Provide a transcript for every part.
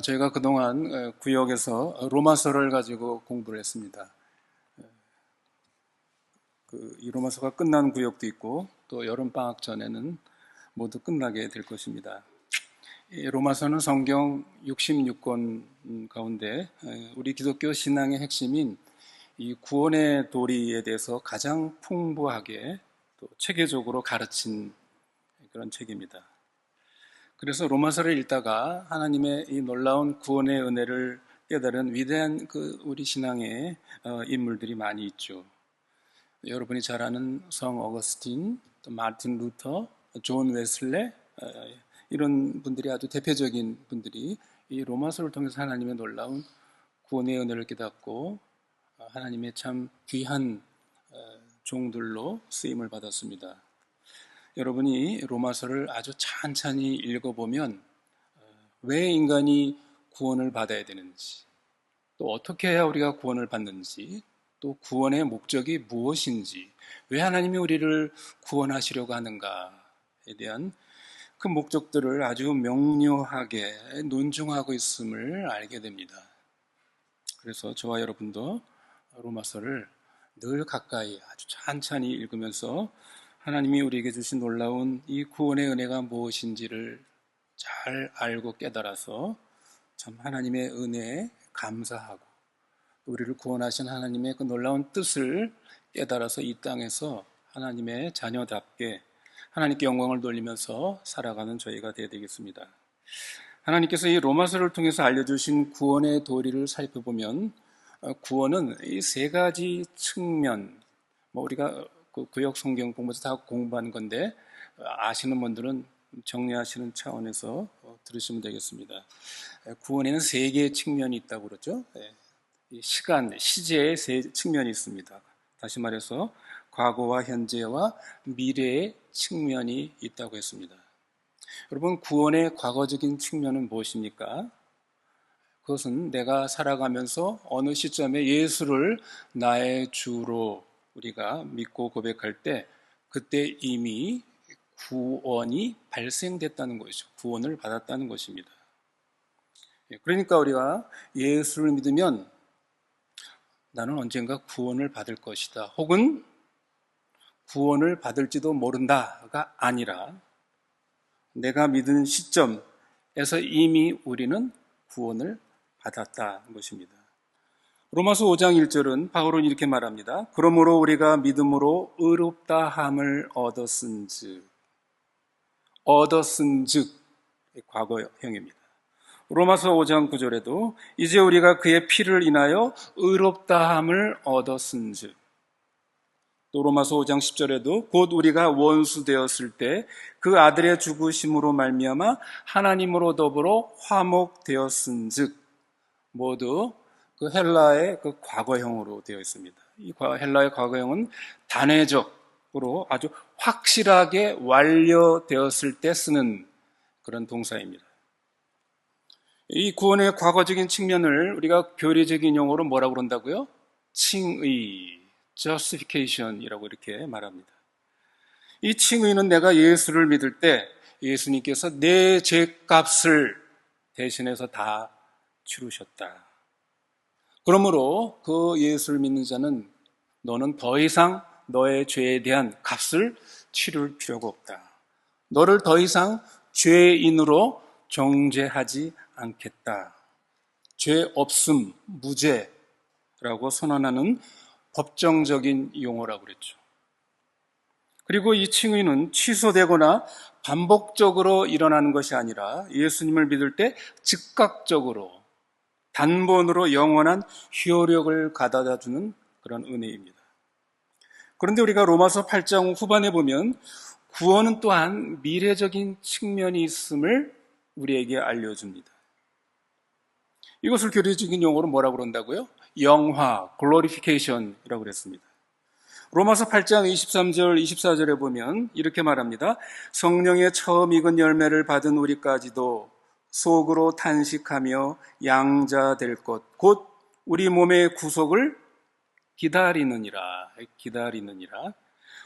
저희가 그동안 구역에서 로마서를 가지고 공부를 했습니다. 이 로마서가 끝난 구역도 있고 또 여름방학 전에는 모두 끝나게 될 것입니다. 이 로마서는 성경 66권 가운데 우리 기독교 신앙의 핵심인 이 구원의 도리에 대해서 가장 풍부하게 또 체계적으로 가르친 그런 책입니다. 그래서 로마서를 읽다가 하나님의 이 놀라운 구원의 은혜를 깨달은 위대한 우리 신앙의 인물들이 많이 있죠. 여러분이 잘 아는 성 어거스틴, 또 마틴 루터, 존 웨슬레, 이런 분들이 아주 대표적인 분들이 이 로마서를 통해서 하나님의 놀라운 구원의 은혜를 깨닫고 하나님의 참 귀한 종들로 쓰임을 받았습니다. 여러분이 로마서를 아주 찬찬히 읽어보면 왜 인간이 구원을 받아야 되는지, 또 어떻게 해야 우리가 구원을 받는지, 또 구원의 목적이 무엇인지, 왜 하나님이 우리를 구원하시려고 하는가에 대한 그 목적들을 아주 명료하게 논증하고 있음을 알게 됩니다. 그래서 저와 여러분도 로마서를 늘 가까이 아주 찬찬히 읽으면서 하나님이 우리에게 주신 놀라운 이 구원의 은혜가 무엇인지를 잘 알고 깨달아서 참 하나님의 은혜에 감사하고 우리를 구원하신 하나님의 그 놀라운 뜻을 깨달아서 이 땅에서 하나님의 자녀답게 하나님께 영광을 돌리면서 살아가는 저희가 되어야 되겠습니다. 하나님께서 이 로마서를 통해서 알려주신 구원의 도리를 살펴보면 구원은 이 세 가지 측면, 우리가 구역 성경 공부에서 다 공부하는 건데 아시는 분들은 정리하시는 차원에서 들으시면 되겠습니다. 구원에는 세 개의 측면이 있다고 그러죠. 시간, 시제의 세 측면이 있습니다. 다시 말해서 과거와 현재와 미래의 측면이 있다고 했습니다. 여러분, 구원의 과거적인 측면은 무엇입니까? 그것은 내가 살아가면서 어느 시점에 예수를 나의 주로 우리가 믿고 고백할 때 그때 이미 구원이 발생됐다는 것이죠. 구원을 받았다는 것입니다. 그러니까 우리가 예수를 믿으면 나는 언젠가 구원을 받을 것이다. 혹은 구원을 받을지도 모른다가 아니라 내가 믿은 시점에서 이미 우리는 구원을 받았다는 것입니다. 로마서 5장 1절은 바울은 이렇게 말합니다. 그러므로 우리가 믿음으로 의롭다함을 얻었은즉 과거형입니다. 로마서 5장 9절에도 이제 우리가 그의 피를 인하여 의롭다함을 얻었은즉, 또 로마서 5장 10절에도 곧 우리가 원수 되었을 때 그 아들의 죽으심으로 말미암아 하나님으로 더불어 화목되었은즉, 모두 그 헬라의 그 과거형으로 되어 있습니다. 이 헬라의 과거형은 단회적으로 아주 확실하게 완료되었을 때 쓰는 그런 동사입니다. 이 구원의 과거적인 측면을 우리가 교리적인 용어로 뭐라고 그런다고요? 칭의, justification이라고 이렇게 말합니다. 이 칭의는 내가 예수를 믿을 때 예수님께서 내 죄값을 대신해서 다 치르셨다. 그러므로 그 예수를 믿는 자는 너는 더 이상 너의 죄에 대한 값을 치를 필요가 없다. 너를 더 이상 죄인으로 정죄하지 않겠다. 죄 없음, 무죄라고 선언하는 법정적인 용어라고 그랬죠. 그리고 이 칭의는 취소되거나 반복적으로 일어나는 것이 아니라 예수님을 믿을 때 즉각적으로 단번으로 영원한 효력을 가져다 주는 그런 은혜입니다. 그런데 우리가 로마서 8장 후반에 보면 구원은 또한 미래적인 측면이 있음을 우리에게 알려줍니다. 이것을 교리적인 용어로 뭐라고 그런다고요? 영화, glorification이라고 그랬습니다. 로마서 8장 23절, 24절에 보면 이렇게 말합니다. 성령의 처음 익은 열매를 받은 우리까지도 속으로 탄식하며 양자 될 것, 곧 우리 몸의 구속을 기다리느니라.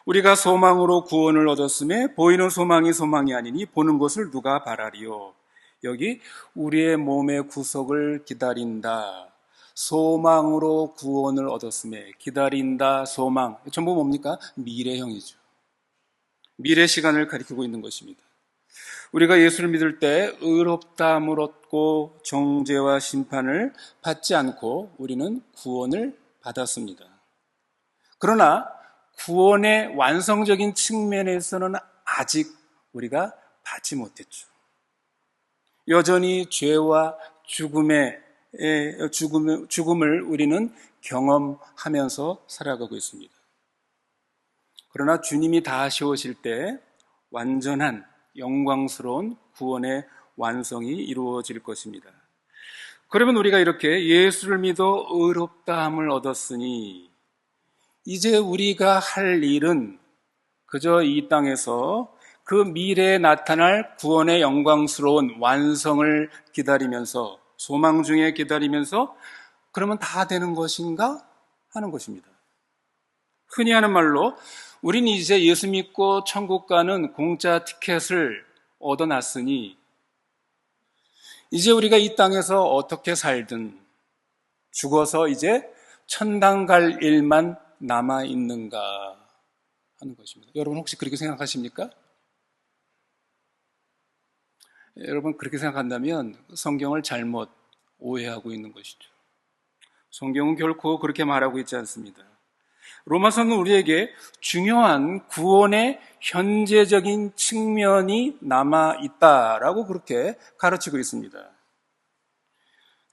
우리가 소망으로 구원을 얻었음에 보이는 소망이 소망이 아니니 보는 것을 누가 바라리요. 여기 우리의 몸의 구속을 기다린다. 소망으로 구원을 얻었음에 기다린다, 소망. 전부 뭡니까? 미래형이죠. 미래 시간을 가리키고 있는 것입니다. 우리가 예수를 믿을 때 의롭다함을 얻고 정죄와 심판을 받지 않고 우리는 구원을 받았습니다. 그러나 구원의 완성적인 측면에서는 아직 우리가 받지 못했죠. 여전히 죄와 죽음을 우리는 경험하면서 살아가고 있습니다. 그러나 주님이 다시 오실 때 완전한 영광스러운 구원의 완성이 이루어질 것입니다. 그러면 우리가 이렇게 예수를 믿어 의롭다함을 얻었으니 이제 우리가 할 일은 그저 이 땅에서 그 미래에 나타날 구원의 영광스러운 완성을 기다리면서, 소망 중에 기다리면서 그러면 다 되는 것인가 하는 것입니다. 흔히 하는 말로 우린 이제 예수 믿고 천국 가는 공짜 티켓을 얻어놨으니 이제 우리가 이 땅에서 어떻게 살든 죽어서 이제 천당 갈 일만 남아있는가 하는 것입니다. 여러분 혹시 그렇게 생각하십니까? 여러분 그렇게 생각한다면 성경을 잘못 오해하고 있는 것이죠. 성경은 결코 그렇게 말하고 있지 않습니다. 로마서는 우리에게 중요한 구원의 현재적인 측면이 남아있다라고 그렇게 가르치고 있습니다.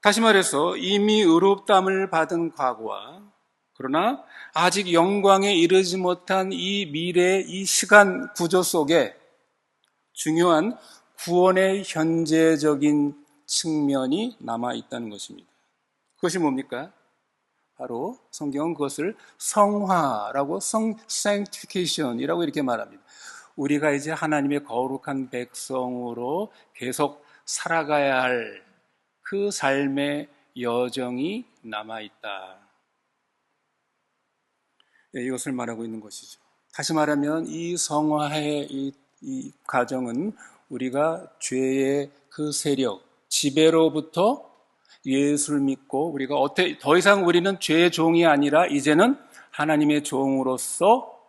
다시 말해서 이미 의롭다함을 받은 과거와 그러나 아직 영광에 이르지 못한 이 미래, 이 시간 구조 속에 중요한 구원의 현재적인 측면이 남아있다는 것입니다. 그것이 뭡니까? 바로 성경은 그것을 성화라고 sanctification이라고 이렇게 말합니다. 우리가 이제 하나님의 거룩한 백성으로 계속 살아가야 할 그 삶의 여정이 남아있다. 이것을 말하고 있는 것이죠. 다시 말하면 이 성화의 이 과정은 우리가 죄의 그 세력, 지배로부터 예수를 믿고 우리가 더 이상 우리는 죄의 종이 아니라 이제는 하나님의 종으로서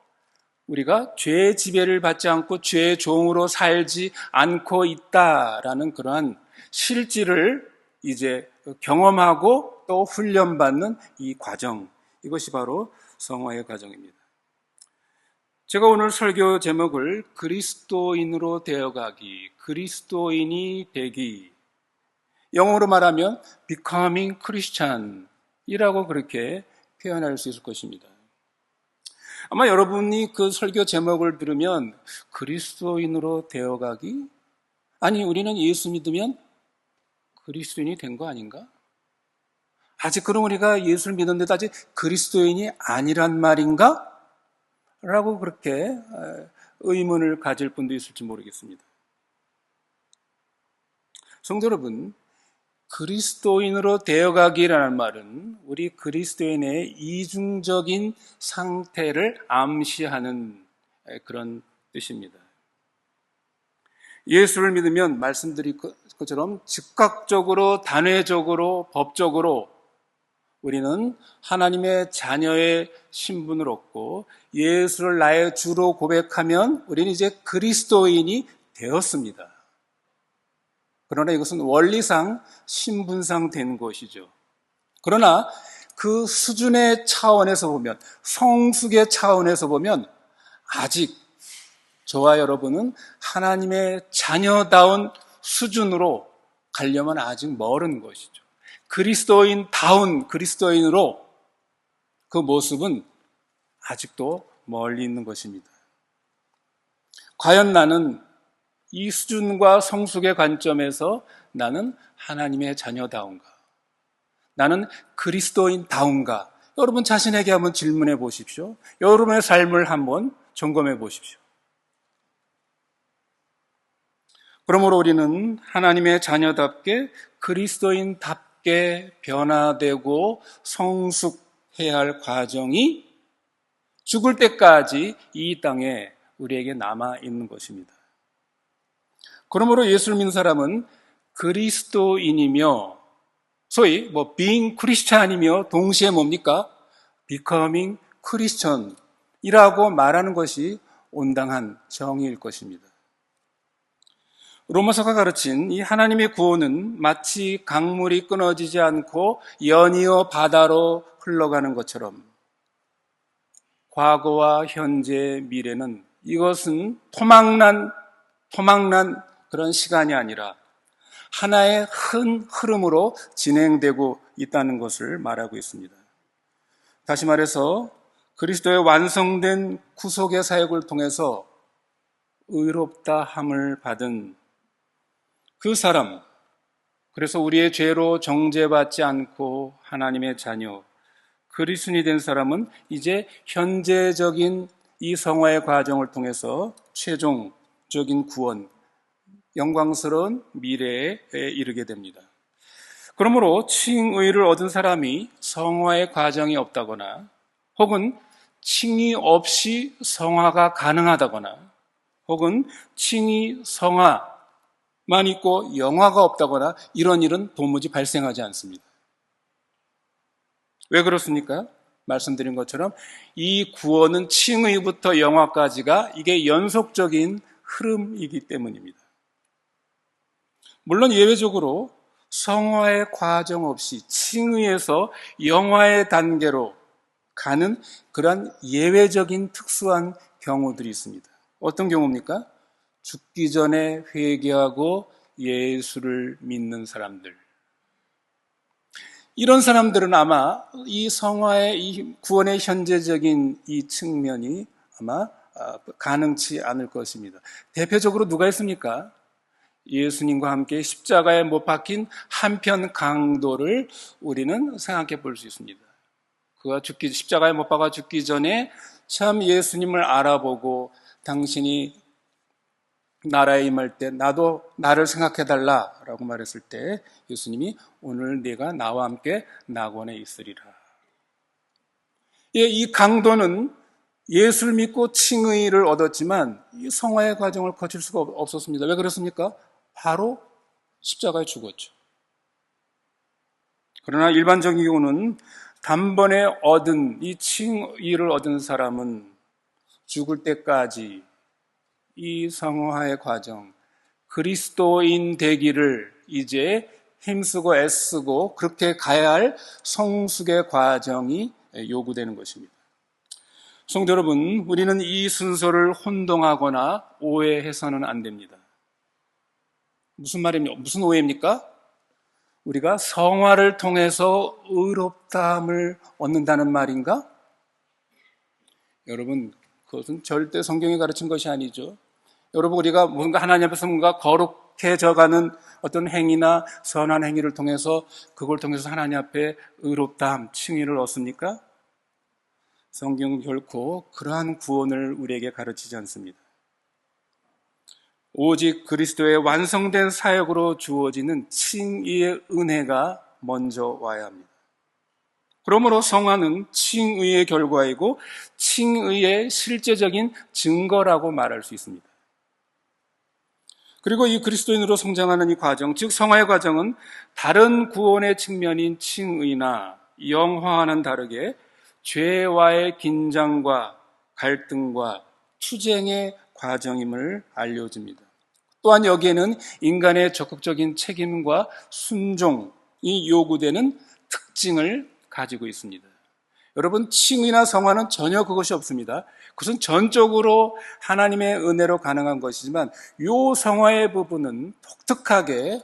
우리가 죄의 지배를 받지 않고 죄의 종으로 살지 않고 있다라는 그러한 실질을 이제 경험하고 또 훈련받는 이 과정, 이것이 바로 성화의 과정입니다. 제가 오늘 설교 제목을 그리스도인으로 되어가기, 그리스도인이 되기, 영어로 말하면 becoming Christian이라고 그렇게 표현할 수 있을 것입니다. 아마 여러분이 그 설교 제목을 들으면 그리스도인으로 되어가기? 아니, 우리는 예수 믿으면 그리스도인이 된 거 아닌가? 아직 그럼 우리가 예수를 믿었는데도 아직 그리스도인이 아니란 말인가? 라고 그렇게 의문을 가질 분도 있을지 모르겠습니다. 성도 여러분, 그리스도인으로 되어가기라는 말은 우리 그리스도인의 이중적인 상태를 암시하는 그런 뜻입니다. 예수를 믿으면 말씀드린 것처럼 즉각적으로, 단회적으로, 법적으로 우리는 하나님의 자녀의 신분을 얻고 예수를 나의 주로 고백하면 우리는 이제 그리스도인이 되었습니다. 그러나 이것은 원리상 신분상 된 것이죠. 그러나 그 수준의 차원에서 보면, 성숙의 차원에서 보면 아직 저와 여러분은 하나님의 자녀다운 수준으로 가려면 아직 멀은 것이죠. 그리스도인다운 그리스도인으로 그 모습은 아직도 멀리 있는 것입니다. 과연 나는 이 수준과 성숙의 관점에서 나는 하나님의 자녀다운가? 나는 그리스도인다운가? 여러분 자신에게 한번 질문해 보십시오. 여러분의 삶을 한번 점검해 보십시오. 그러므로 우리는 하나님의 자녀답게 그리스도인답게 변화되고 성숙해야 할 과정이 죽을 때까지 이 땅에 우리에게 남아 있는 것입니다. 그러므로 예수를 믿는 사람은 그리스도인이며, 소위 being Christian이며 동시에 뭡니까? becoming Christian이라고 말하는 것이 온당한 정의일 것입니다. 로마서가 가르친 이 하나님의 구원은 마치 강물이 끊어지지 않고 연이어 바다로 흘러가는 것처럼 과거와 현재, 미래는 이것은 토막난 그런 시간이 아니라 하나의 큰 흐름으로 진행되고 있다는 것을 말하고 있습니다. 다시 말해서 그리스도의 완성된 구속의 사역을 통해서 의롭다 함을 받은 그 사람, 그래서 우리의 죄로 정죄받지 않고 하나님의 자녀, 그리스도인이 된 사람은 이제 현재적인 이 성화의 과정을 통해서 최종적인 구원, 영광스러운 미래에 이르게 됩니다. 그러므로 칭의를 얻은 사람이 성화의 과정이 없다거나 혹은 칭의 없이 성화가 가능하다거나 혹은 칭의 성화만 있고 영화가 없다거나 이런 일은 도무지 발생하지 않습니다. 왜 그렇습니까? 말씀드린 것처럼 이 구원은 칭의부터 영화까지가 이게 연속적인 흐름이기 때문입니다. 물론 예외적으로 성화의 과정 없이 칭의에서 영화의 단계로 가는 그런 예외적인 특수한 경우들이 있습니다. 어떤 경우입니까? 죽기 전에 회개하고 예수를 믿는 사람들. 이런 사람들은 아마 이 성화의 이 구원의 현재적인 이 측면이 아마 가능치 않을 것입니다. 대표적으로 누가 있습니까? 예수님과 함께 십자가에 못 박힌 한편 강도를 우리는 생각해 볼 수 있습니다. 그가 십자가에 못 박아 죽기 전에 참 예수님을 알아보고 당신이 나라에 임할 때 나도 나를 생각해달라라고 말했을 때 예수님이 오늘 네가 나와 함께 낙원에 있으리라. 이 강도는 예수를 믿고 칭의를 얻었지만 이 성화의 과정을 거칠 수가 없었습니다. 왜 그렇습니까? 바로 십자가에 죽었죠. 그러나 일반적인 경우는 단번에 얻은 이 칭의를 얻은 사람은 죽을 때까지 이 성화의 과정, 그리스도인 되기를 이제 힘쓰고 애쓰고 그렇게 가야 할 성숙의 과정이 요구되는 것입니다. 성도 여러분, 우리는 이 순서를 혼동하거나 오해해서는 안 됩니다. 무슨 말입니까? 무슨 오해입니까? 우리가 성화를 통해서 의롭다함을 얻는다는 말인가? 여러분, 그것은 절대 성경이 가르친 것이 아니죠. 여러분, 우리가 뭔가 하나님 앞에서 뭔가 거룩해져가는 어떤 행위나 선한 행위를 통해서 그걸 통해서 하나님 앞에 의롭다함, 칭의를 얻습니까? 성경은 결코 그러한 구원을 우리에게 가르치지 않습니다. 오직 그리스도의 완성된 사역으로 주어지는 칭의의 은혜가 먼저 와야 합니다. 그러므로 성화는 칭의의 결과이고 칭의의 실제적인 증거라고 말할 수 있습니다. 그리고 이 그리스도인으로 성장하는 이 과정, 즉 성화의 과정은 다른 구원의 측면인 칭의나 영화와는 다르게 죄와의 긴장과 갈등과 투쟁의 과정임을 알려줍니다. 또한 여기에는 인간의 적극적인 책임과 순종이 요구되는 특징을 가지고 있습니다. 여러분, 칭의나 성화는 전혀 그것이 없습니다. 그것은 전적으로 하나님의 은혜로 가능한 것이지만 이 성화의 부분은 독특하게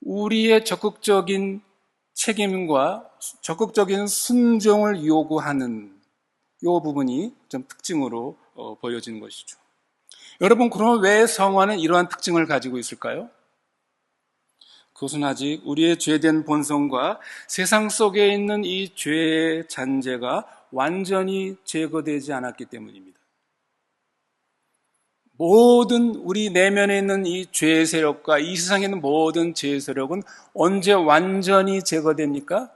우리의 적극적인 책임과 적극적인 순종을 요구하는 이 부분이 좀 특징으로 보여지는 것이죠. 여러분, 그럼 왜 성화는 이러한 특징을 가지고 있을까요? 그것은 아직 우리의 죄된 본성과 세상 속에 있는 이 죄의 잔재가 완전히 제거되지 않았기 때문입니다. 모든 우리 내면에 있는 이 죄의 세력과 이 세상에 있는 모든 죄의 세력은 언제 완전히 제거됩니까?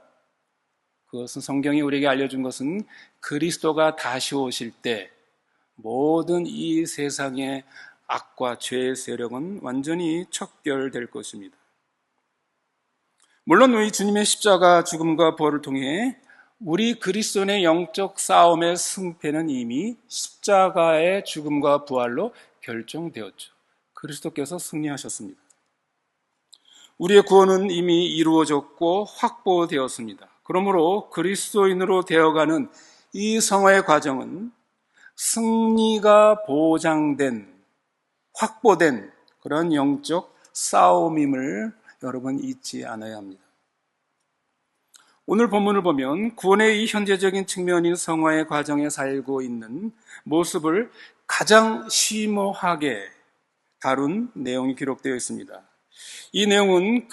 그것은 성경이 우리에게 알려준 것은 그리스도가 다시 오실 때 모든 이 세상의 악과 죄의 세력은 완전히 척결될 것입니다. 물론 우리 주님의 십자가 죽음과 부활을 통해 우리 그리스도인의 영적 싸움의 승패는 이미 십자가의 죽음과 부활로 결정되었죠. 그리스도께서 승리하셨습니다. 우리의 구원은 이미 이루어졌고 확보되었습니다. 그러므로 그리스도인으로 되어가는 이 성화의 과정은 승리가 보장된, 확보된 그런 영적 싸움임을 여러분 잊지 않아야 합니다. 오늘 본문을 보면 구원의 이 현재적인 측면인 성화의 과정에 살고 있는 모습을 가장 심오하게 다룬 내용이 기록되어 있습니다. 이 내용은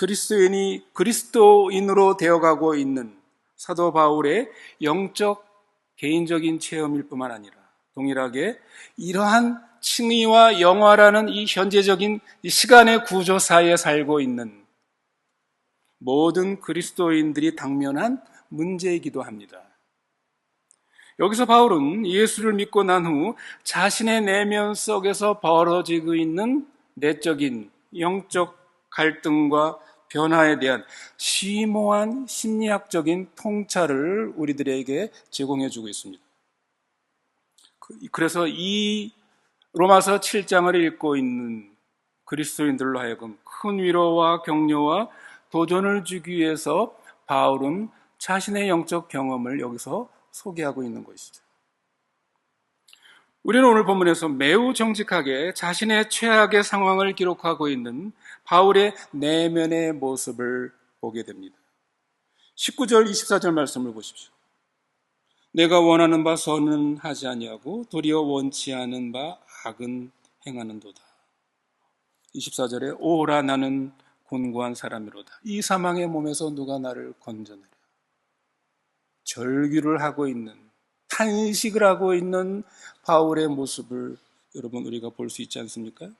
그리스도인으로 되어가고 있는 사도 바울의 영적 개인적인 체험일 뿐만 아니라 동일하게 이러한 칭의와 영화라는 이 현재적인 이 시간의 구조 사이에 살고 있는 모든 그리스도인들이 당면한 문제이기도 합니다. 여기서 바울은 예수를 믿고 난 후 자신의 내면 속에서 벌어지고 있는 내적인 영적 갈등과 변화에 대한 심오한 심리학적인 통찰을 우리들에게 제공해 주고 있습니다. 그래서 이 로마서 7장을 읽고 있는 그리스도인들로 하여금 큰 위로와 격려와 도전을 주기 위해서 바울은 자신의 영적 경험을 여기서 소개하고 있는 것이죠. 우리는 오늘 본문에서 매우 정직하게 자신의 최악의 상황을 기록하고 있는 바울의 내면의 모습을 보게 됩니다. 19절, 24절 말씀을 보십시오. 내가 원하는 바 선은 하지 아니하고 도리어 원치 않은 바 악은 행하는도다. 24절에 오라 나는 곤고한 사람이로다. 이 사망의 몸에서 누가 나를 건져내랴. 절규를 하고 있는, 탄식을 하고 있는 바울의 모습을 여러분 우리가 볼 수 있지 않습니까?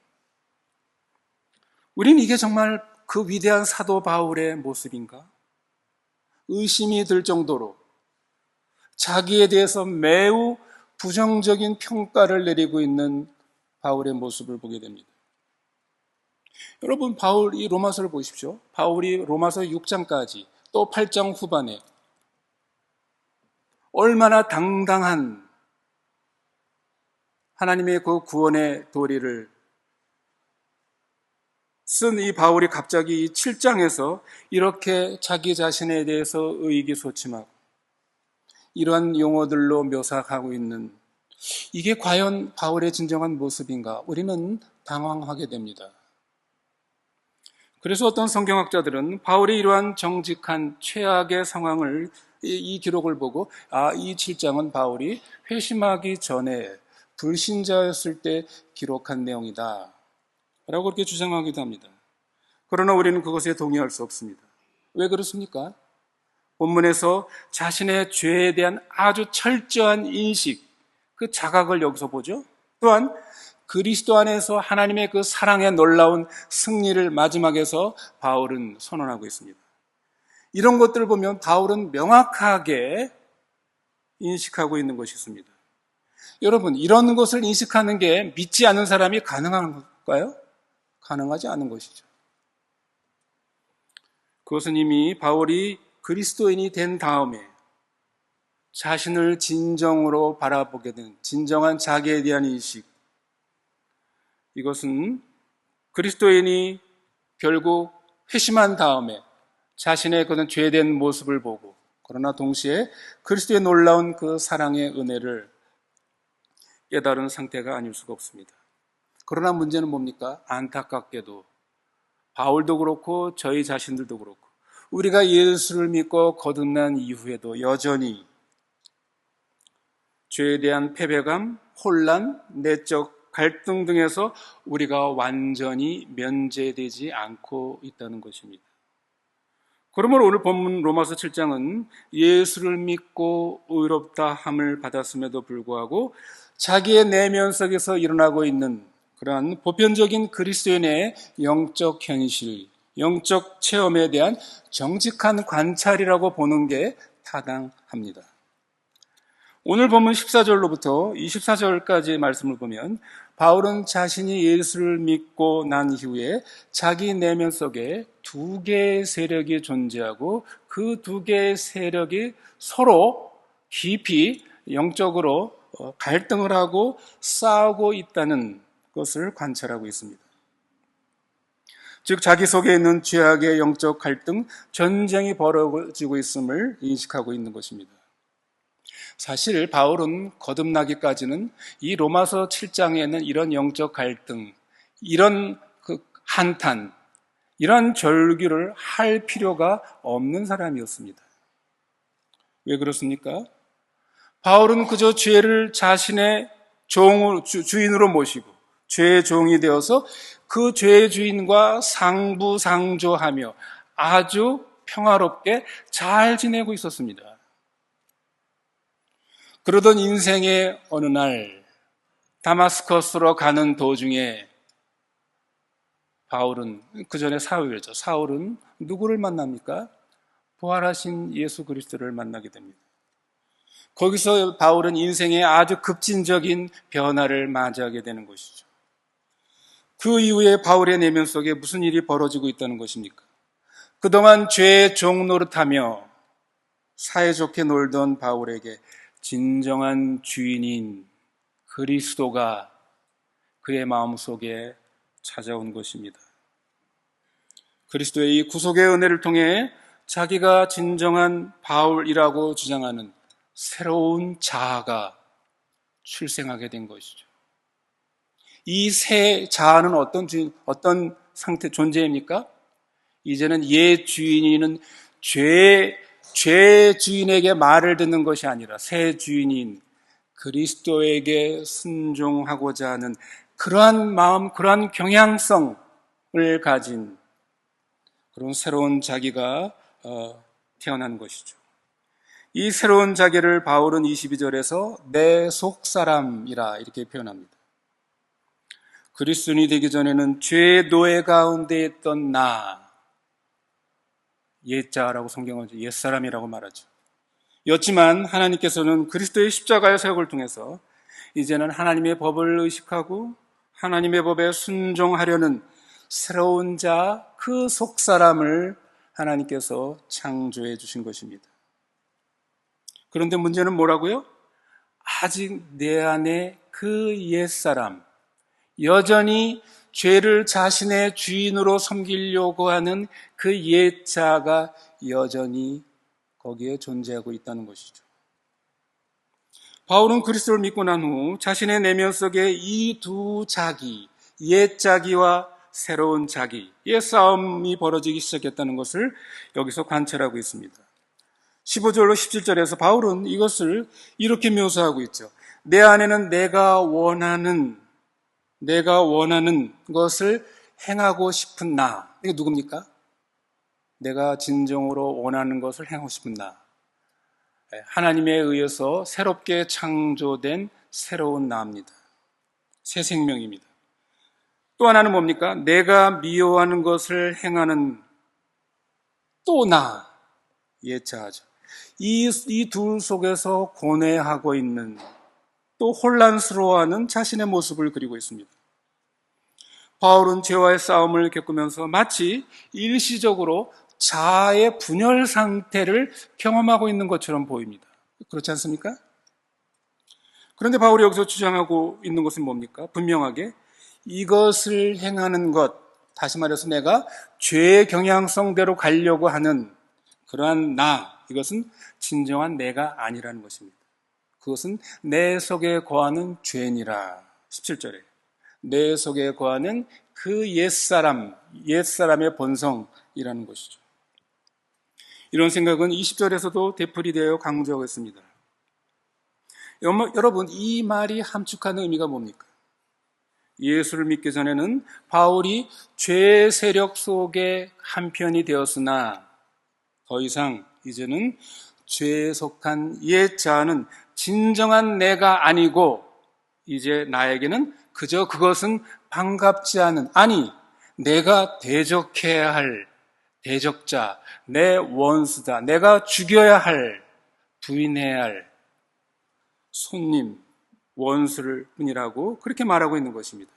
우리는 이게 정말 그 위대한 사도 바울의 모습인가? 의심이 들 정도로 자기에 대해서 매우 부정적인 평가를 내리고 있는 바울의 모습을 보게 됩니다. 여러분, 바울 이 로마서를 보십시오. 바울이 로마서 6장까지 또 8장 후반에 얼마나 당당한 하나님의 그 구원의 도리를 쓴 이 바울이 갑자기 이 7장에서 이렇게 자기 자신에 대해서 의기소침하고 이러한 용어들로 묘사하고 있는 이게 과연 바울의 진정한 모습인가? 우리는 당황하게 됩니다. 그래서 어떤 성경학자들은 바울의 이러한 정직한 최악의 상황을 이 기록을 보고 이 7장은 바울이 회심하기 전에 불신자였을 때 기록한 내용이다 라고 그렇게 주장하기도 합니다. 그러나 우리는 그것에 동의할 수 없습니다. 왜 그렇습니까? 본문에서 자신의 죄에 대한 아주 철저한 인식, 그 자각을 여기서 보죠. 또한 그리스도 안에서 하나님의 그 사랑의 놀라운 승리를 마지막에서 바울은 선언하고 있습니다. 이런 것들을 보면 바울은 명확하게 인식하고 있는 것이 있습니다. 여러분, 이런 것을 인식하는 게 믿지 않는 사람이 가능한 걸까요? 가능하지 않은 것이죠. 그것은 이미 바울이 그리스도인이 된 다음에 자신을 진정으로 바라보게 된 진정한 자기에 대한 인식, 이것은 그리스도인이 결국 회심한 다음에 자신의 그런 죄된 모습을 보고 그러나 동시에 그리스도의 놀라운 그 사랑의 은혜를 깨달은 상태가 아닐 수가 없습니다. 그러나 문제는 뭡니까? 안타깝게도 바울도 그렇고 저희 자신들도 그렇고 우리가 예수를 믿고 거듭난 이후에도 여전히 죄에 대한 패배감, 혼란, 내적 갈등 등에서 우리가 완전히 면제되지 않고 있다는 것입니다. 그러므로 오늘 본문 로마서 7장은 예수를 믿고 의롭다 함을 받았음에도 불구하고 자기의 내면 속에서 일어나고 있는 그러한 보편적인 그리스도인의 영적 현실, 영적 체험에 대한 정직한 관찰이라고 보는 게 타당합니다. 오늘 본문 14절로부터 24절까지의 말씀을 보면 바울은 자신이 예수를 믿고 난 이후에 자기 내면 속에 두 개의 세력이 존재하고 그 두 개의 세력이 서로 깊이 영적으로 갈등을 하고 싸우고 있다는 것을 관찰하고 있습니다. 즉 자기 속에 있는 죄악의 영적 갈등, 전쟁이 벌어지고 있음을 인식하고 있는 것입니다. 사실 바울은 거듭나기까지는 이 로마서 7장에는 이런 영적 갈등, 이런 한탄, 이런 절규를 할 필요가 없는 사람이었습니다. 왜 그렇습니까? 바울은 그저 죄를 자신의 주인으로 모시고 죄의 종이 되어서 그 죄의 주인과 상부상조하며 아주 평화롭게 잘 지내고 있었습니다. 그러던 인생의 어느 날 다마스커스로 가는 도중에 바울은, 그 전에 사울이죠. 사울은 누구를 만납니까? 부활하신 예수 그리스도를 만나게 됩니다. 거기서 바울은 인생의 아주 급진적인 변화를 맞이하게 되는 것이죠. 그 이후에 바울의 내면 속에 무슨 일이 벌어지고 있다는 것입니까? 그동안 죄의 종 노릇하며 사이좋게 놀던 바울에게 진정한 주인인 그리스도가 그의 마음속에 찾아온 것입니다. 그리스도의 이 구속의 은혜를 통해 자기가 진정한 바울이라고 주장하는 새로운 자아가 출생하게 된 것이죠. 이 새 자아는 어떤 상태, 존재입니까? 이제는 옛 주인이는 죄 주인에게 말을 듣는 것이 아니라 새 주인인 그리스도에게 순종하고자 하는 그러한 마음, 그러한 경향성을 가진 그런 새로운 자기가 태어난 것이죠. 이 새로운 자기를 바울은 22절에서 내 속사람이라 이렇게 표현합니다. 그리스도인이 되기 전에는 죄의 노예 가운데 있던 나, 옛자라고 성경은 옛사람이라고 말하죠. 였지만 하나님께서는 그리스도의 십자가의 사역을 통해서 이제는 하나님의 법을 의식하고 하나님의 법에 순종하려는 새로운 자, 그 속사람을 하나님께서 창조해 주신 것입니다. 그런데 문제는 뭐라고요? 아직 내 안에 그 옛사람, 여전히 죄를 자신의 주인으로 섬기려고 하는 그 옛자가 여전히 거기에 존재하고 있다는 것이죠. 바울은 그리스도를 믿고 난 후 자신의 내면 속에 이 두 자기, 옛 자기와 새로운 자기의 싸움이 벌어지기 시작했다는 것을 여기서 관찰하고 있습니다. 15절로 17절에서 바울은 이것을 이렇게 묘사하고 있죠. 내 안에는 내가 원하는 것을 행하고 싶은 나. 이게 누굽니까? 내가 진정으로 원하는 것을 행하고 싶은 나. 하나님에 의해서 새롭게 창조된 새로운 나입니다. 새 생명입니다. 또 하나는 뭡니까? 내가 미워하는 것을 행하는 또 나. 예차하죠. 이 둘 속에서 고뇌하고 있는, 또 혼란스러워하는 자신의 모습을 그리고 있습니다. 바울은 죄와의 싸움을 겪으면서 마치 일시적으로 자아의 분열 상태를 경험하고 있는 것처럼 보입니다. 그렇지 않습니까? 그런데 바울이 여기서 주장하고 있는 것은 뭡니까? 분명하게 이것을 행하는 것, 다시 말해서 내가 죄의 경향성대로 가려고 하는 그러한 나, 이것은 진정한 내가 아니라는 것입니다. 그것은 내 속에 거하는 죄니라. 17절에 내 속에 거하는 그 옛사람의 본성이라는 것이죠. 이런 생각은 20절에서도 되풀이되어 강조하고 있습니다. 여러분, 이 말이 함축하는 의미가 뭡니까? 예수를 믿기 전에는 바울이 죄의 세력 속에 한편이 되었으나 더 이상 이제는 죄에 속한 옛 자아는 진정한 내가 아니고 이제 나에게는 그저 그것은 반갑지 않은, 아니 내가 대적해야 할 대적자, 내 원수다, 내가 죽여야 할, 부인해야 할 손님, 원수를 뿐이라고 그렇게 말하고 있는 것입니다.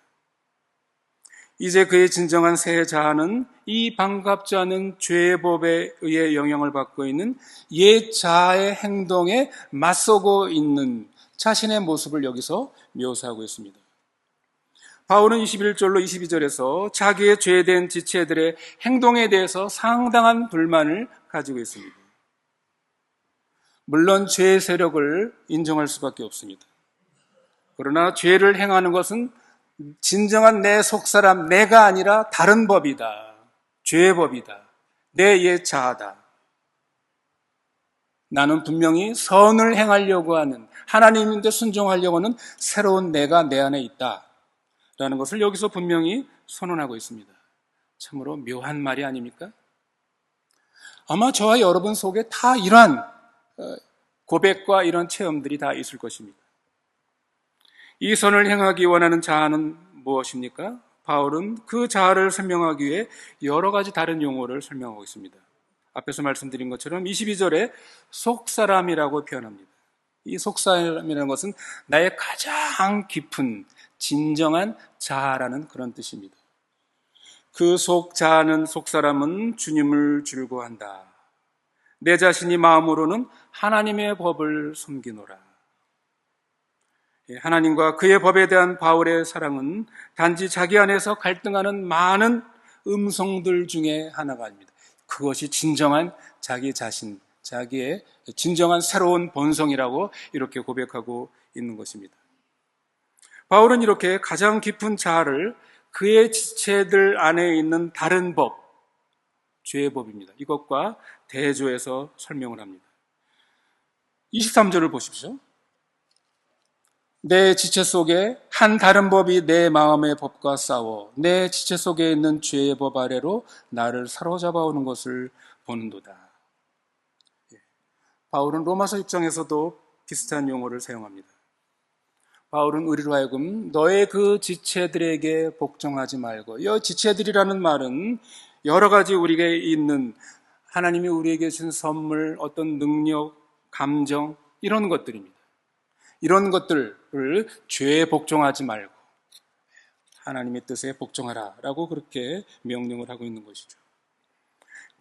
이제 그의 진정한 새 자아는 이 반갑지 않은 죄의 법에 의해 영향을 받고 있는 옛 자아의 행동에 맞서고 있는 자신의 모습을 여기서 묘사하고 있습니다. 바울은 21절로 22절에서 자기의 죄된 지체들의 행동에 대해서 상당한 불만을 가지고 있습니다. 물론 죄의 세력을 인정할 수밖에 없습니다. 그러나 죄를 행하는 것은 진정한 내 속사람, 내가 아니라 다른 법이다. 죄의 법이다. 내 옛 자아다. 나는 분명히 선을 행하려고 하는, 하나님인데 순종하려고 하는 새로운 내가 내 안에 있다. 라는 것을 여기서 분명히 선언하고 있습니다. 참으로 묘한 말이 아닙니까? 아마 저와 여러분 속에 다 이러한 고백과 이런 체험들이 다 있을 것입니다. 이 선을 행하기 원하는 자아는 무엇입니까? 바울은 그 자아를 설명하기 위해 여러 가지 다른 용어를 설명하고 있습니다. 앞에서 말씀드린 것처럼 22절에 속사람이라고 표현합니다. 이 속사람이라는 것은 나의 가장 깊은 진정한 자아라는 그런 뜻입니다. 그 속자아는 속사람은 주님을 즐거워한다. 내 자신이 마음으로는 하나님의 법을 섬기노라. 하나님과 그의 법에 대한 바울의 사랑은 단지 자기 안에서 갈등하는 많은 음성들 중에 하나가 아닙니다. 그것이 진정한 자기 자신, 자기의 진정한 새로운 본성이라고 이렇게 고백하고 있는 것입니다. 바울은 이렇게 가장 깊은 자아를 그의 지체들 안에 있는 다른 법, 죄의 법입니다. 이것과 대조해서 설명을 합니다. 23절을 보십시오. 내 지체 속에 한 다른 법이 내 마음의 법과 싸워 내 지체 속에 있는 죄의 법 아래로 나를 사로잡아 오는 것을 보는도다. 바울은 로마서 6장에서도 비슷한 용어를 사용합니다. 바울은 우리로 하여금 너의 그 지체들에게 복종하지 말고, 이 지체들이라는 말은 여러 가지 우리에게 있는 하나님이 우리에게 주신 선물, 어떤 능력, 감정, 이런 것들입니다. 이런 것들을 죄에 복종하지 말고 하나님의 뜻에 복종하라 라고 그렇게 명령을 하고 있는 것이죠.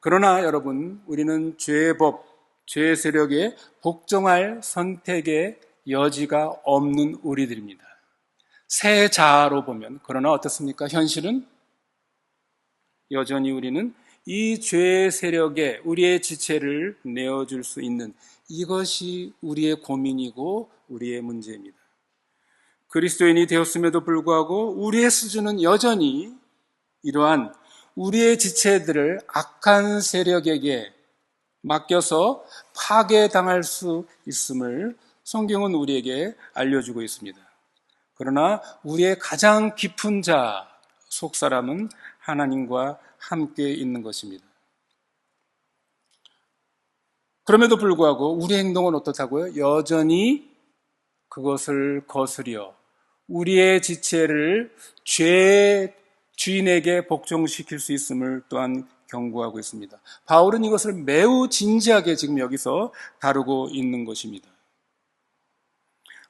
그러나 여러분, 우리는 죄의 법, 죄의 세력에 복종할 선택의 여지가 없는 우리들입니다. 새 자아로 보면. 그러나 어떻습니까? 현실은 여전히 우리는 이 죄의 세력에 우리의 지체를 내어줄 수 있는, 이것이 우리의 고민이고 우리의 문제입니다. 그리스도인이 되었음에도 불구하고 우리의 수준은 여전히 이러한 우리의 지체들을 악한 세력에게 맡겨서 파괴당할 수 있음을 성경은 우리에게 알려주고 있습니다. 그러나 우리의 가장 깊은 자, 속사람은 하나님과 함께 있는 것입니다. 그럼에도 불구하고 우리의 행동은 어떻다고요? 여전히 그것을 거스려 우리의 지체를 죄의 주인에게 복종시킬 수 있음을 또한 경고하고 있습니다. 바울은 이것을 매우 진지하게 지금 여기서 다루고 있는 것입니다.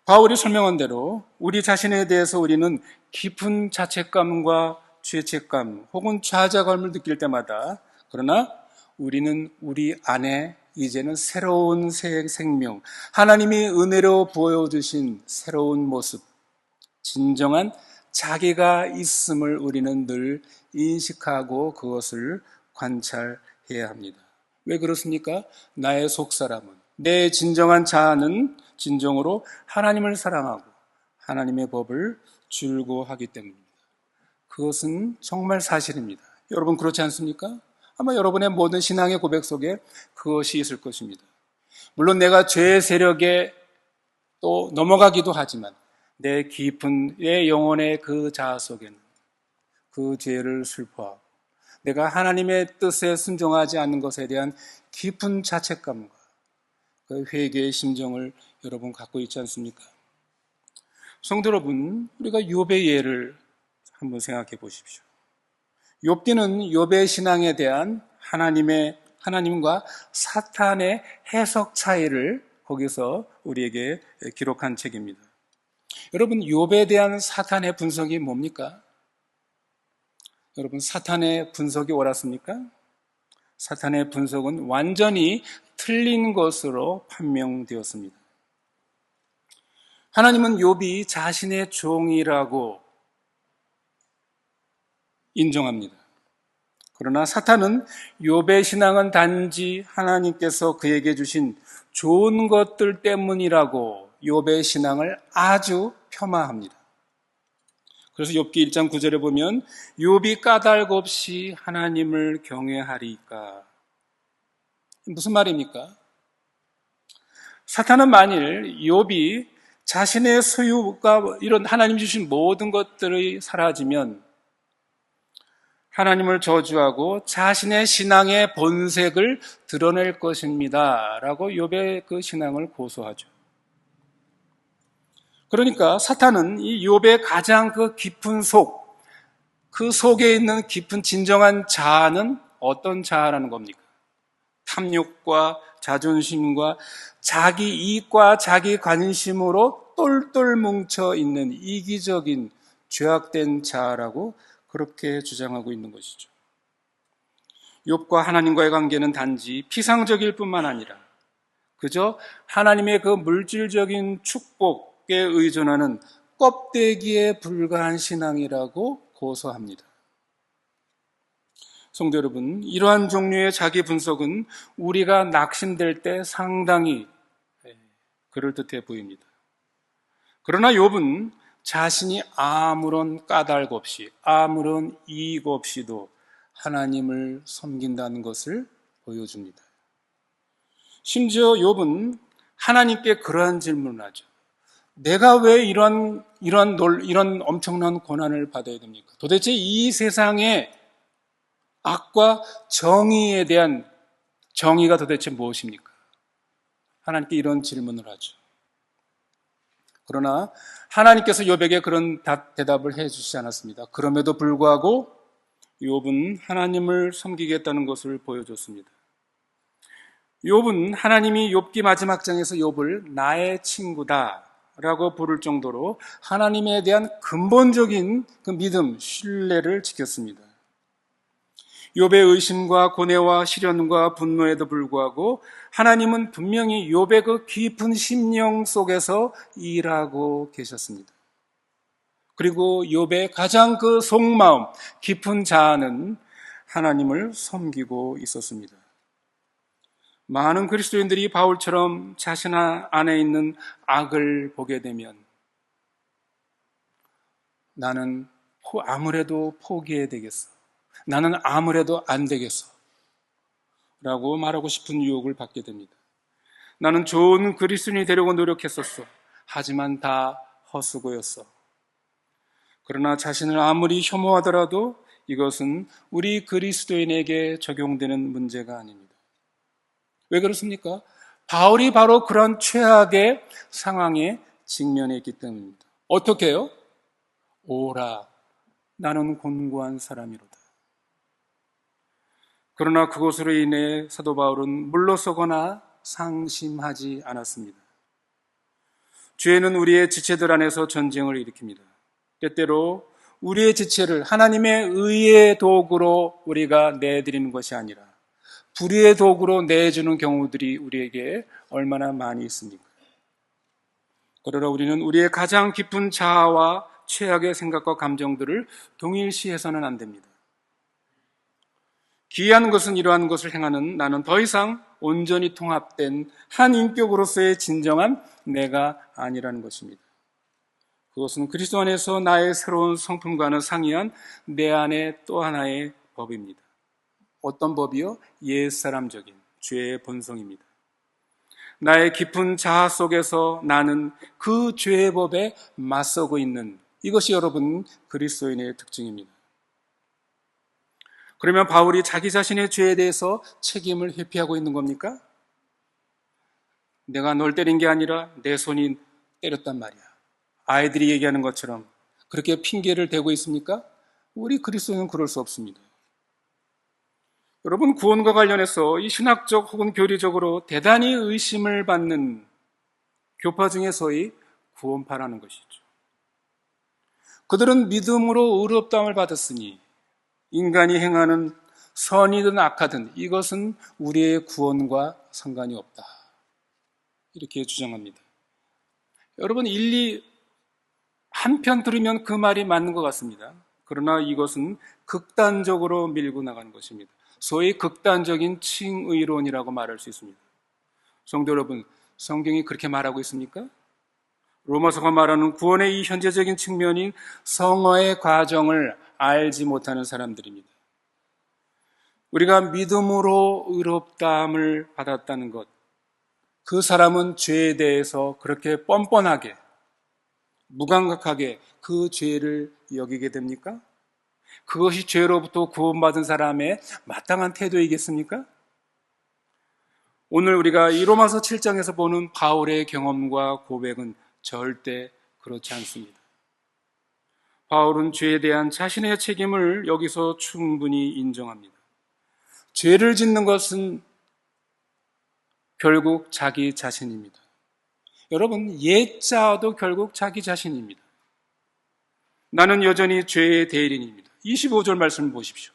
바울이 설명한 대로 우리 자신에 대해서 우리는 깊은 자책감과 죄책감 혹은 좌절감을 느낄 때마다, 그러나 우리는 우리 안에 이제는 새로운 새 생명, 하나님이 은혜로 보여주신 새로운 모습, 진정한 자기가 있음을 우리는 늘 인식하고 그것을 관찰해야 합니다. 왜 그렇습니까? 나의 속사람은, 내 진정한 자아는 진정으로 하나님을 사랑하고 하나님의 법을 즐거워하기 때문입니다. 그것은 정말 사실입니다. 여러분 그렇지 않습니까? 아마 여러분의 모든 신앙의 고백 속에 그것이 있을 것입니다. 물론 내가 죄의 세력에 또 넘어가기도 하지만 내 깊은 내 영혼의 그 자아 속에는 그 죄를 슬퍼하고 내가 하나님의 뜻에 순종하지 않는 것에 대한 깊은 자책감과 그 회개의 심정을 여러분 갖고 있지 않습니까? 성도 여러분, 우리가 욥의 예를 한번 생각해 보십시오. 욥기는 욥의 신앙에 대한 하나님과 사탄의 해석 차이를 거기서 우리에게 기록한 책입니다. 여러분, 욥에 대한 사탄의 분석이 뭡니까? 여러분, 사탄의 분석이 옳았습니까? 사탄의 분석은 완전히 틀린 것으로 판명되었습니다. 하나님은 욥이 자신의 종이라고 인정합니다. 그러나 사탄은 욥의 신앙은 단지 하나님께서 그에게 주신 좋은 것들 때문이라고 욥의 신앙을 아주 폄하합니다. 그래서 욥기 1장 9절에 보면 욥이 까닭 없이 하나님을 경외하리까. 무슨 말입니까? 사탄은 만일 욥이 자신의 소유가 이런 하나님 주신 모든 것들이 사라지면 하나님을 저주하고 자신의 신앙의 본색을 드러낼 것입니다 라고 욥의 그 신앙을 고소하죠. 그러니까 사탄은 이 욥의 가장 그 깊은 속, 그 속에 있는 깊은 진정한 자아는 어떤 자아라는 겁니까? 탐욕과 자존심과 자기 이익과 자기 관심으로 똘똘 뭉쳐 있는 이기적인 죄악된 자아라고 그렇게 주장하고 있는 것이죠. 욥과 하나님과의 관계는 단지 피상적일 뿐만 아니라 그저 하나님의 그 물질적인 축복에 의존하는 껍데기에 불과한 신앙이라고 고소합니다. 성도 여러분, 이러한 종류의 자기 분석은 우리가 낙심될 때 상당히 그럴듯해 보입니다. 그러나 욥은 자신이 아무런 까닭 없이, 아무런 이익 없이도 하나님을 섬긴다는 것을 보여줍니다. 심지어 욥은 하나님께 그러한 질문을 하죠. 내가 왜 이런 엄청난 고난을 받아야 됩니까? 도대체 이 세상의 악과 정의에 대한 정의가 도대체 무엇입니까? 하나님께 이런 질문을 하죠. 그러나 하나님께서 욥에게 그런 대답을 해주시지 않았습니다. 그럼에도 불구하고 욥은 하나님을 섬기겠다는 것을 보여줬습니다. 욥은 하나님이 욥기 마지막 장에서 욥을 나의 친구다라고 부를 정도로 하나님에 대한 근본적인 그 믿음, 신뢰를 지켰습니다. 욥의 의심과 고뇌와 시련과 분노에도 불구하고 하나님은 분명히 욥의 그 깊은 심령 속에서 일하고 계셨습니다. 그리고 욥의 가장 그 속마음, 깊은 자아는 하나님을 섬기고 있었습니다. 많은 그리스도인들이 바울처럼 자신 안에 있는 악을 보게 되면 나는 아무래도 포기해야 되겠어. 나는 아무래도 안 되겠어. 라고 말하고 싶은 유혹을 받게 됩니다. 나는 좋은 그리스도인이 되려고 노력했었어. 하지만 다 헛수고였어. 그러나 자신을 아무리 혐오하더라도 이것은 우리 그리스도인에게 적용되는 문제가 아닙니다. 왜 그렇습니까? 바울이 바로 그런 최악의 상황에 직면해 있기 때문입니다. 어떻게 해요? 오라, 나는 곤고한 사람이로다. 그러나 그것으로 인해 사도 바울은 물러서거나 상심하지 않았습니다. 죄는 우리의 지체들 안에서 전쟁을 일으킵니다. 때때로 우리의 지체를 하나님의 의의 도구로 우리가 내드리는 것이 아니라 불의의 도구로 내주는 경우들이 우리에게 얼마나 많이 있습니까? 그러나 우리는 우리의 가장 깊은 자아와 최악의 생각과 감정들을 동일시해서는 안 됩니다. 기이한 것은 이러한 것을 행하는 나는 더 이상 온전히 통합된 한 인격으로서의 진정한 내가 아니라는 것입니다. 그것은 그리스도 안에서 나의 새로운 성품과는 상이한 내 안에 또 하나의 법입니다. 어떤 법이요? 옛사람적인 죄의 본성입니다. 나의 깊은 자아 속에서 나는 그 죄의 법에 맞서고 있는 이것이 여러분 그리스도인의 특징입니다. 그러면 바울이 자기 자신의 죄에 대해서 책임을 회피하고 있는 겁니까? 내가 널 때린 게 아니라 내 손이 때렸단 말이야. 아이들이 얘기하는 것처럼 그렇게 핑계를 대고 있습니까? 우리 그리스도인은 그럴 수 없습니다. 여러분, 구원과 관련해서 이 신학적 혹은 교리적으로 대단히 의심을 받는 교파 중에 소위 구원파라는 것이죠. 그들은 믿음으로 의롭다함을 받았으니 인간이 행하는 선이든 악하든 이것은 우리의 구원과 상관이 없다. 이렇게 주장합니다. 여러분, 일리 한편 들으면 그 말이 맞는 것 같습니다. 그러나 이것은 극단적으로 밀고 나가는 것입니다. 소위 극단적인 칭의론이라고 말할 수 있습니다. 성도 여러분, 성경이 그렇게 말하고 있습니까? 로마서가 말하는 구원의 이 현재적인 측면인 성화의 과정을 알지 못하는 사람들입니다. 우리가 믿음으로 의롭다함을 받았다는 것, 그 사람은 죄에 대해서 그렇게 뻔뻔하게, 무감각하게 그 죄를 여기게 됩니까? 그것이 죄로부터 구원받은 사람의 마땅한 태도이겠습니까? 오늘 우리가 이 로마서 7장에서 보는 바울의 경험과 고백은 절대 그렇지 않습니다. 바울은 죄에 대한 자신의 책임을 여기서 충분히 인정합니다. 죄를 짓는 것은 결국 자기 자신입니다. 여러분, 옛자도 결국 자기 자신입니다. 나는 여전히 죄의 대리인입니다. 25절 말씀을 보십시오.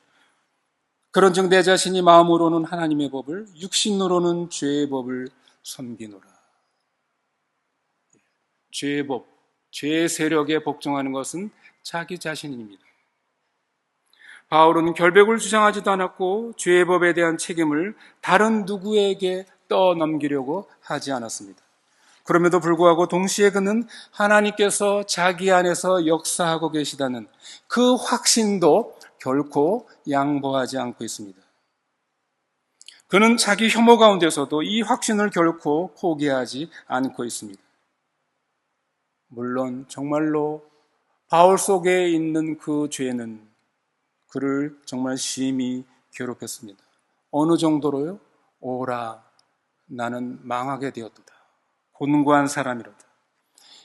그런즉 내 자신이 마음으로는 하나님의 법을, 육신으로는 죄의 법을 섬기노라. 죄의 법, 죄의 세력에 복종하는 것은 자기 자신입니다. 바울은 결백을 주장하지도 않았고 죄의 법에 대한 책임을 다른 누구에게 떠넘기려고 하지 않았습니다. 그럼에도 불구하고 동시에 그는 하나님께서 자기 안에서 역사하고 계시다는 그 확신도 결코 양보하지 않고 있습니다. 그는 자기 혐오 가운데서도 이 확신을 결코 포기하지 않고 있습니다. 물론 정말로 바울 속에 있는 그 죄는 그를 정말 심히 괴롭혔습니다. 어느 정도로요? 오라, 나는 망하게 되었도다. 곤고한 사람이로다.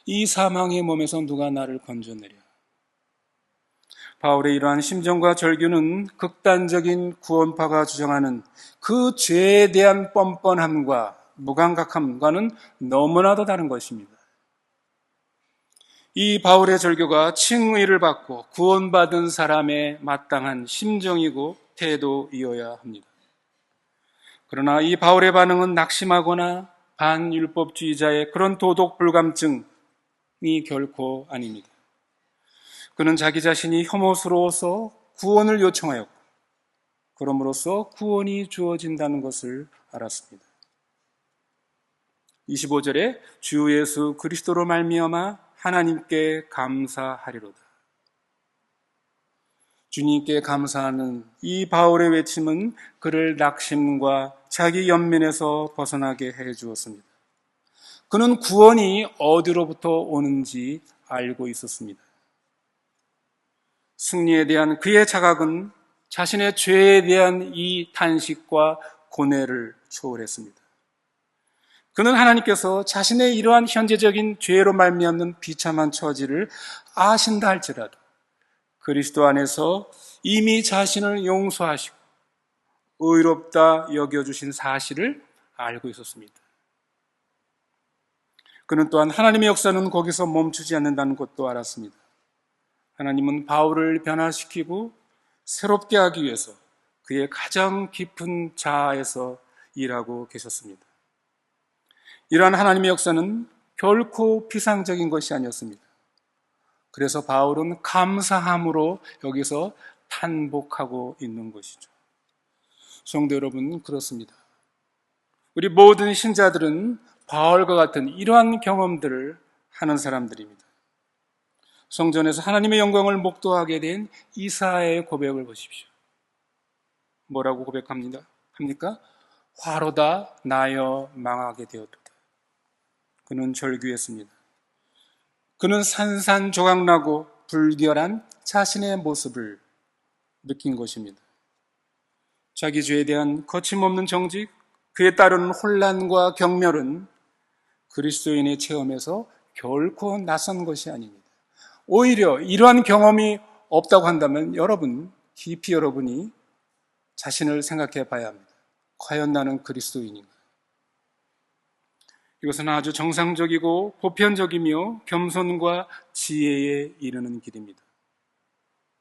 이 사망의 몸에서 누가 나를 건져내랴. 바울의 이러한 심정과 절규는 극단적인 구원파가 주장하는 그 죄에 대한 뻔뻔함과 무감각함과는 너무나도 다른 것입니다. 이 바울의 절규가 칭의를 받고 구원받은 사람의 마땅한 심정이고 태도이어야 합니다. 그러나 이 바울의 반응은 낙심하거나 반율법주의자의 그런 도덕 불감증이 결코 아닙니다. 그는 자기 자신이 혐오스러워서 구원을 요청하였고 그럼으로써 구원이 주어진다는 것을 알았습니다. 25절에 주 예수 그리스도로 말미암아 하나님께 감사하리로다. 주님께 감사하는 이 바울의 외침은 그를 낙심과 자기 연민에서 벗어나게 해 주었습니다. 그는 구원이 어디로부터 오는지 알고 있었습니다. 승리에 대한 그의 자각은 자신의 죄에 대한 이 탄식과 고뇌를 초월했습니다. 그는 하나님께서 자신의 이러한 현재적인 죄로 말미암는 비참한 처지를 아신다 할지라도 그리스도 안에서 이미 자신을 용서하시고 의롭다 여겨주신 사실을 알고 있었습니다. 그는 또한 하나님의 역사는 거기서 멈추지 않는다는 것도 알았습니다. 하나님은 바울을 변화시키고 새롭게 하기 위해서 그의 가장 깊은 자아에서 일하고 계셨습니다. 이러한 하나님의 역사는 결코 피상적인 것이 아니었습니다. 그래서 바울은 감사함으로 여기서 탄복하고 있는 것이죠. 성도 여러분, 그렇습니다. 우리 모든 신자들은 바울과 같은 이러한 경험들을 하는 사람들입니다. 성전에서 하나님의 영광을 목도하게 된 이사야의 고백을 보십시오. 뭐라고 고백합니까? 화로다 나여 망하게 되었도다. 그는 절규했습니다. 그는 산산조각나고 불결한 자신의 모습을 느낀 것입니다. 자기 죄에 대한 거침없는 정직, 그에 따르는 혼란과 경멸은 그리스도인의 체험에서 결코 낯선 것이 아닙니다. 오히려 이러한 경험이 없다고 한다면 깊이 여러분이 자신을 생각해 봐야 합니다. 과연 나는 그리스도인인가? 이것은 아주 정상적이고 보편적이며 겸손과 지혜에 이르는 길입니다.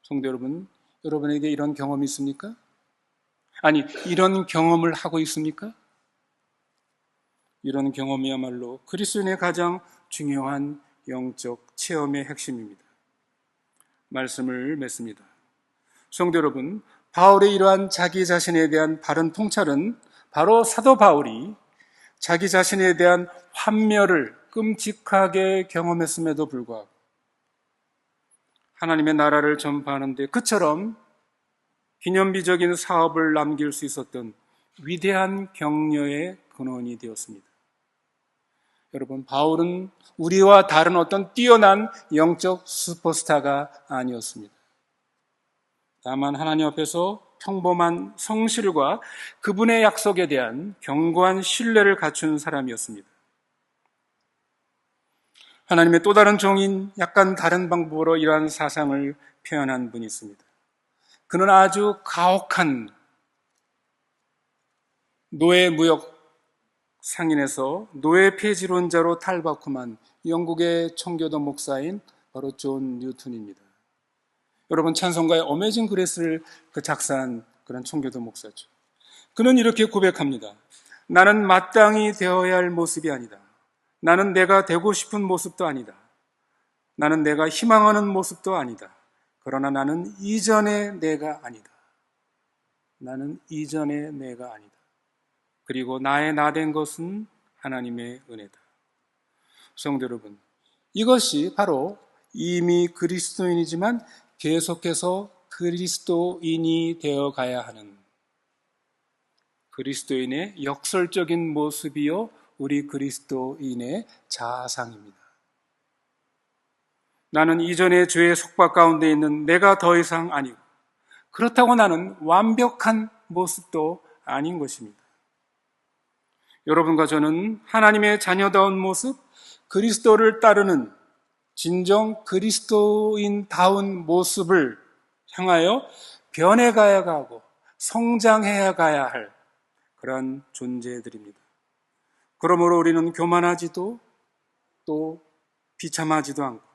성도 여러분, 여러분에게 이런 경험이 있습니까? 아니, 이런 경험을 하고 있습니까? 이런 경험이야말로 그리스도인의 가장 중요한 영적 체험의 핵심입니다. 말씀을 맺습니다. 성도 여러분, 바울의 이러한 자기 자신에 대한 바른 통찰은 바로 사도 바울이 자기 자신에 대한 환멸을 끔찍하게 경험했음에도 불구하고 하나님의 나라를 전파하는데 그처럼 기념비적인 사업을 남길 수 있었던 위대한 격려의 근원이 되었습니다. 여러분, 바울은 우리와 다른 어떤 뛰어난 영적 슈퍼스타가 아니었습니다. 다만 하나님 앞에서 평범한 성실과 그분의 약속에 대한 견고한 신뢰를 갖춘 사람이었습니다. 하나님의 또 다른 종인 약간 다른 방법으로 이러한 사상을 표현한 분이 있습니다. 그는 아주 가혹한 노예무역 상인에서 노예 폐지론자로 탈바꿈한 영국의 청교도 목사인 바로 존 뉴턴입니다. 여러분, 찬송가의 어메이징 그레이스를 작사한 그런 청교도 목사죠. 그는 이렇게 고백합니다. 나는 마땅히 되어야 할 모습이 아니다. 나는 내가 되고 싶은 모습도 아니다. 나는 내가 희망하는 모습도 아니다. 그러나 나는 이전의 내가 아니다. 나는 이전의 내가 아니다. 그리고 나의 나 된 것은 하나님의 은혜다. 성도 여러분, 이것이 바로 이미 그리스도인이지만 계속해서 그리스도인이 되어 가야 하는 그리스도인의 역설적인 모습이요, 우리 그리스도인의 자아상입니다. 나는 이전의 죄의 속박 가운데 있는 내가 더 이상 아니고, 그렇다고 나는 완벽한 모습도 아닌 것입니다. 여러분과 저는 하나님의 자녀다운 모습, 그리스도를 따르는 진정 그리스도인다운 모습을 향하여 변해가야 하고 성장해야 가야 할 그런 존재들입니다. 그러므로 우리는 교만하지도 또 비참하지도 않고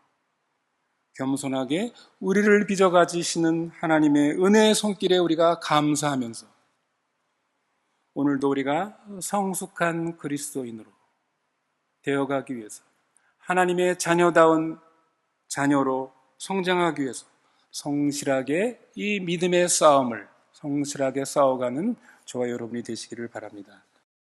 겸손하게 우리를 빚어가지시는 하나님의 은혜의 손길에 우리가 감사하면서 오늘도 우리가 성숙한 그리스도인으로 되어가기 위해서 하나님의 자녀다운 자녀로 성장하기 위해서 성실하게 이 믿음의 싸움을 성실하게 싸워가는 저와 여러분이 되시기를 바랍니다.